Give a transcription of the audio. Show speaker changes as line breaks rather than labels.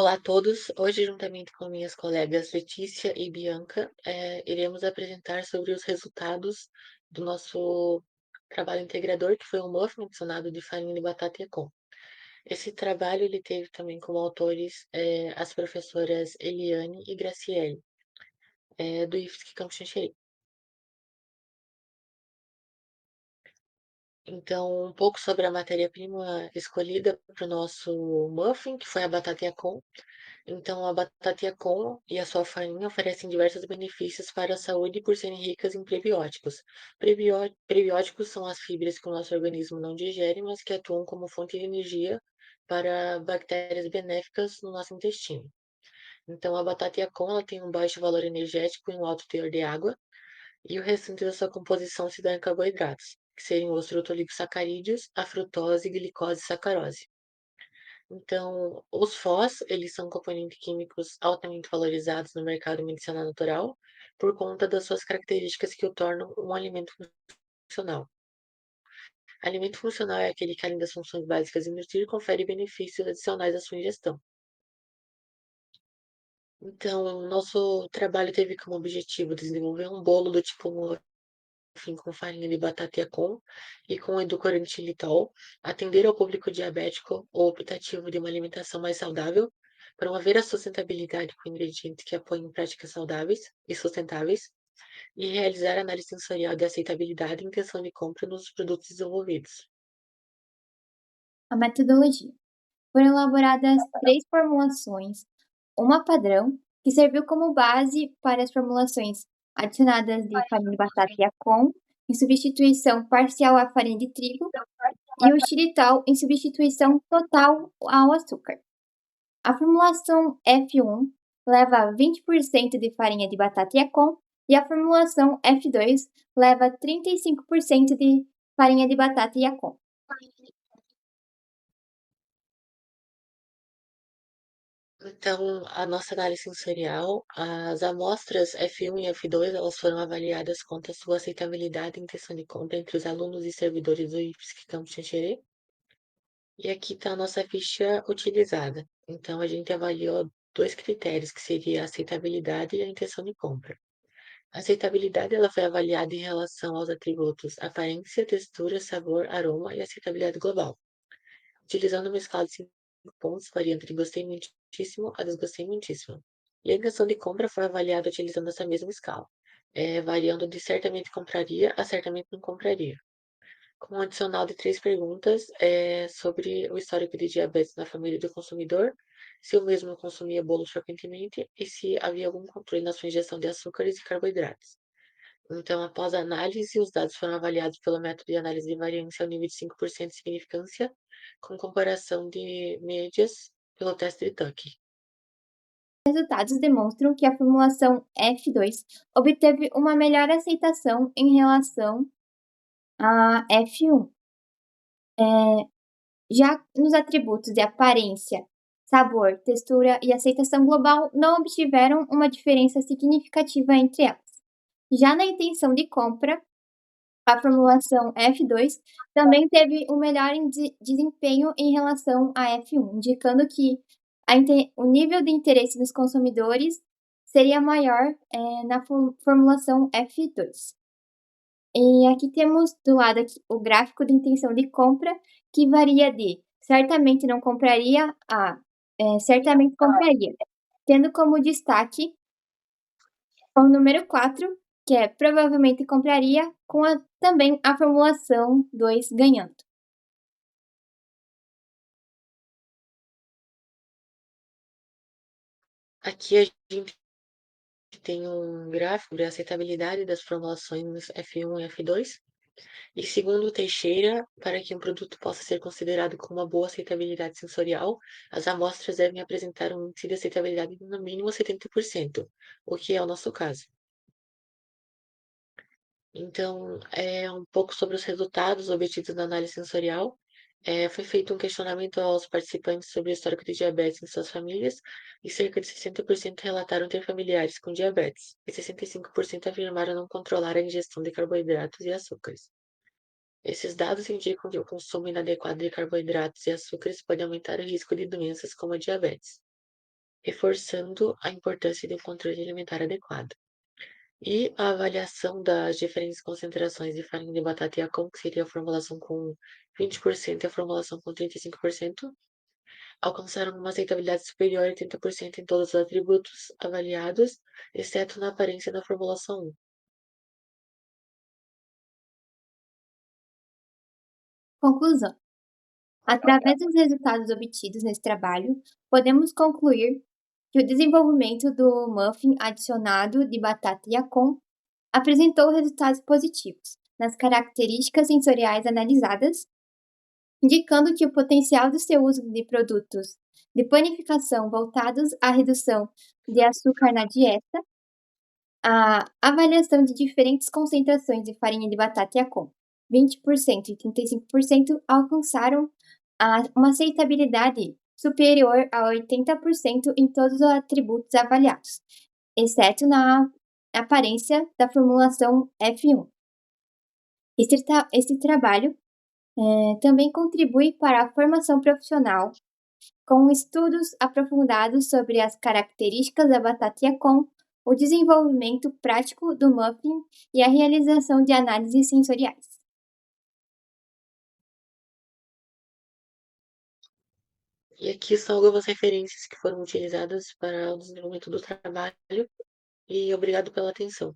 Olá a todos. Hoje, juntamente com minhas colegas Letícia e Bianca, iremos apresentar sobre os resultados do nosso trabalho integrador, que foi um muffin adicionado de farinha de batata e atum. Esse trabalho ele teve também como autores as professoras Eliane e Graciele, do IFSC Campo Xanxerê. Então, um pouco sobre a matéria-prima escolhida para o nosso muffin, que foi a batata e atum. Então, a batata Yacon e a sua farinha oferecem diversos benefícios para a saúde por serem ricas em prebióticos. Prebióticos são as fibras que o nosso organismo não digere, mas que atuam como fonte de energia para bactérias benéficas no nosso intestino. Então, a batata Yacon ela tem um baixo valor energético e um alto teor de água, e o restante da sua composição se dá em carboidratos, que seriam os frutoliposacarídeos, a frutose, glicose e sacarose. Então, os FOS, eles são componentes químicos altamente valorizados no mercado medicinal natural por conta das suas características que o tornam um alimento funcional. Alimento funcional é aquele que, além das funções básicas de nutrir, confere benefícios adicionais à sua ingestão. Então, nosso trabalho teve como objetivo desenvolver um bolo do tipo muffin com farinha de batata e com edulcorante xilitol, atender ao público diabético ou optativo de uma alimentação mais saudável, promover a sustentabilidade com ingredientes que apoiem práticas saudáveis e sustentáveis, e realizar análise sensorial de aceitabilidade e intenção de compra nos produtos desenvolvidos.
A metodologia. Foram elaboradas 3 formulações, uma padrão, que serviu como base para as formulações adicionadas de farinha de batata e Yacon, em substituição parcial à farinha de trigo, e o xilitol em substituição total ao açúcar. A formulação F1 leva 20% de farinha de batata e Yacon, e a formulação F2 leva 35% de farinha de batata e Yacon.
Então, a nossa análise sensorial, as amostras F1 e F2, elas foram avaliadas quanto à sua aceitabilidade e intenção de compra entre os alunos e servidores do IFSC Campus Xanxerê. E aqui está a nossa ficha utilizada. Então, a gente avaliou dois critérios, que seria a aceitabilidade e a intenção de compra. A aceitabilidade ela foi avaliada em relação aos atributos aparência, textura, sabor, aroma e aceitabilidade global, utilizando uma escala de 5 pontos, variando de gostei muitíssimo a desgostei muitíssimo. E a intenção de compra foi avaliada utilizando essa mesma escala, variando de certamente compraria a certamente não compraria, com um adicional de 3 perguntas, sobre o histórico de diabetes na família do consumidor, se o mesmo consumia bolos frequentemente e se havia algum controle na sua ingestão de açúcares e carboidratos. Então, após a análise, os dados foram avaliados pelo método de análise de variância ao nível de 5% de significância, com comparação de médias pelo teste de Tuck.
Os resultados demonstram que a formulação F2 obteve uma melhor aceitação em relação à F1. Já nos atributos de aparência, sabor, textura e aceitação global, não obtiveram uma diferença significativa entre elas. Já na intenção de compra, a formulação F2 também teve um melhor desempenho em relação à F1, indicando que o nível de interesse dos consumidores seria maior na formulação F2. E aqui temos do lado aqui o gráfico de intenção de compra, que varia de certamente não compraria a certamente compraria, tendo como destaque o número 4, que é provavelmente compraria, com também a formulação 2 ganhando.
Aqui a gente tem um gráfico de aceitabilidade das formulações F1 e F2. E segundo Teixeira, para que um produto possa ser considerado com uma boa aceitabilidade sensorial, as amostras devem apresentar um índice de aceitabilidade de no mínimo 70%, o que é o nosso caso. Então, um pouco sobre os resultados obtidos na análise sensorial. Foi feito um questionamento aos participantes sobre o histórico de diabetes em suas famílias, e cerca de 60% relataram ter familiares com diabetes, e 65% afirmaram não controlar a ingestão de carboidratos e açúcares. Esses dados indicam que o consumo inadequado de carboidratos e açúcares pode aumentar o risco de doenças como a diabetes. reforçando a importância de um controle alimentar adequado. E a avaliação das diferentes concentrações de farinha de batata e Yakult, que seria a formulação com 20% e a formulação com 35%, alcançaram uma aceitabilidade superior a 80% em todos os atributos avaliados, exceto na aparência da formulação 1.
Conclusão. Através dos resultados obtidos nesse trabalho, podemos concluir que o desenvolvimento do muffin adicionado de batata Yacon apresentou resultados positivos nas características sensoriais analisadas, indicando que o potencial do seu uso de produtos de panificação voltados à redução de açúcar na dieta, a avaliação de diferentes concentrações de farinha de batata Yacon, 20% e 35%, alcançaram uma aceitabilidade superior a 80% em todos os atributos avaliados, exceto na aparência da formulação F1. Esse trabalho também contribui para a formação profissional, com estudos aprofundados sobre as características da batata Yacon, o desenvolvimento prático do muffin e a realização de análises sensoriais.
E aqui são algumas referências que foram utilizadas para o desenvolvimento do trabalho, e obrigado pela atenção.